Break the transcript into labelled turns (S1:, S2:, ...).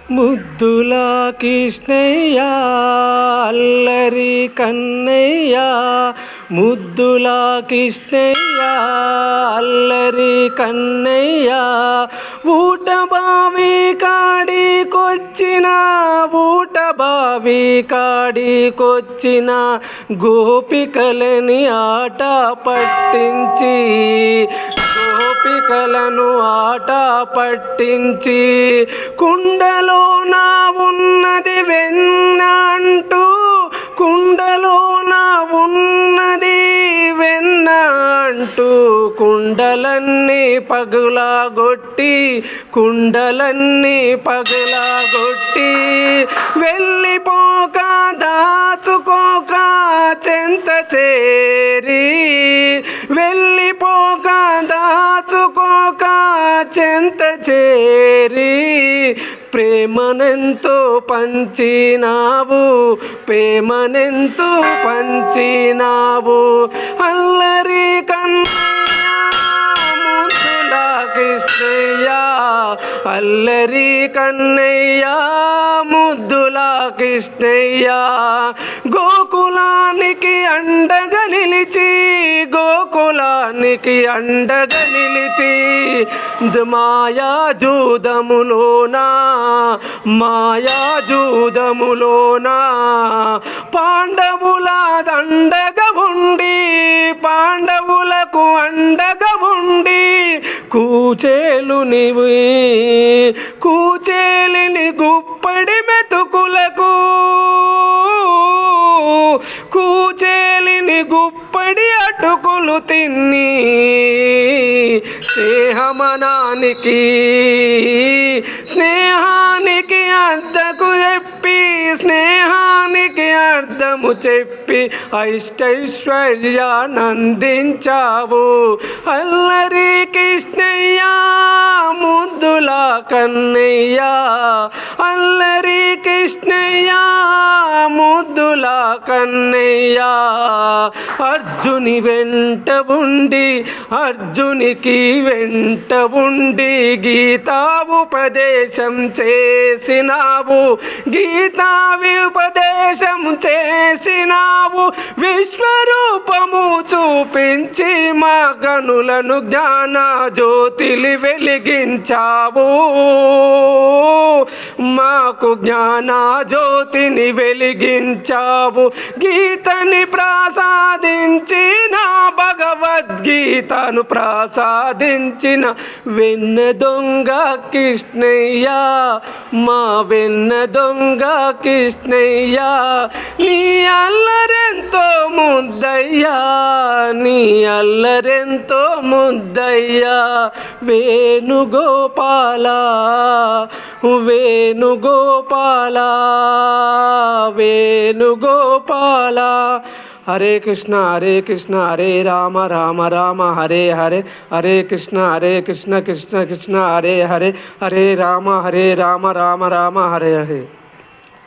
S1: ముద్దుల కృష్ణయ్య అల్లరి కన్నయ్య, ముద్దుల కృష్ణయ్య అల్లరి కన్నయ్య, ఊట బావి కాడికొచ్చిన ఊట బావి కాడికొచ్చిన గోపికలని ఆట పట్టించి, గోపికలను ఆట పట్టించి, కుండలో నా ఉన్నది వెన్న అంటూ, కుండలో నా ఉన్నది వెన్న అంటూ, కుండలన్నీ పగులగొట్టి, కుండలన్నీ పగులగొట్టి, వెళ్ళిపోక దాచుకోక చెంత చేరి, వెళ్ళిపోక దాచుకోక చెంత చేరి, ప్రేమనెంతో పంచినావు, ప్రేమనెంతో పంచినావు, అల్లరి కన్నయ్య ముద్దుల కృష్ణయ్య, అల్లరి కన్నయ్య ముద్దుల కృష్ణయ్య, గోకులానికి అండగా నిలిచి, గోకులానికి అండగా నిలిచి, మాయా జూదములోనా, మాయా జూదములోనా పాండవుల దండగా ఉండి, పాండవులకు అండగా ఉండి, కూచేలు నీవు కూచేలిని గుప్పడి మెతుకులకు, కూచేలిని గుప్పడి అటుకులు తిన్ని, స్నేహమనానికి స్నేహానికి అర్థకు చెప్పి, స్నేహానికి అర్థము చెప్పి అష్టైశ్వర్యానందించావు, అల్లరి కృష్ణయ్య ముద్దుల కన్నయ్య, అల్లరి కృష్ణయ్య ముద్దుల కన్నయ్య, అర్జుని వెంట ఉండి, అర్జునికి వెంట ఉండి గీతావుపదేశం చేసినావు, గీతావుపదేశం చేసినావు, విశ్వరూపము చూపించి మా కనులను జ్ఞాన జ్యోతిలి వెలిగించావు, మాకు జ్ఞాన జ్యోతిని వెలిగించావు, గీతని ప్రసాదించిన భగవద్గీతను ప్రసాదించిన వెన్న దొంగ కృష్ణయ్య, మా వెన్న దొంగ కృష్ణయ్య, నీ అల్లరెంతో ముద్దయ్యా, నీ అల్లరెంతో ముద్దయ్యా, వేణుగోపాల వేణుగోపాల వేణుగోపాల. హరే కృష్ణ హరే రామ రామ రామ హరే హరే, హరే కృష్ణ కృష్ణ కృష్ణ హరే హరే, హరే రామ రామ రామ హరే హరే.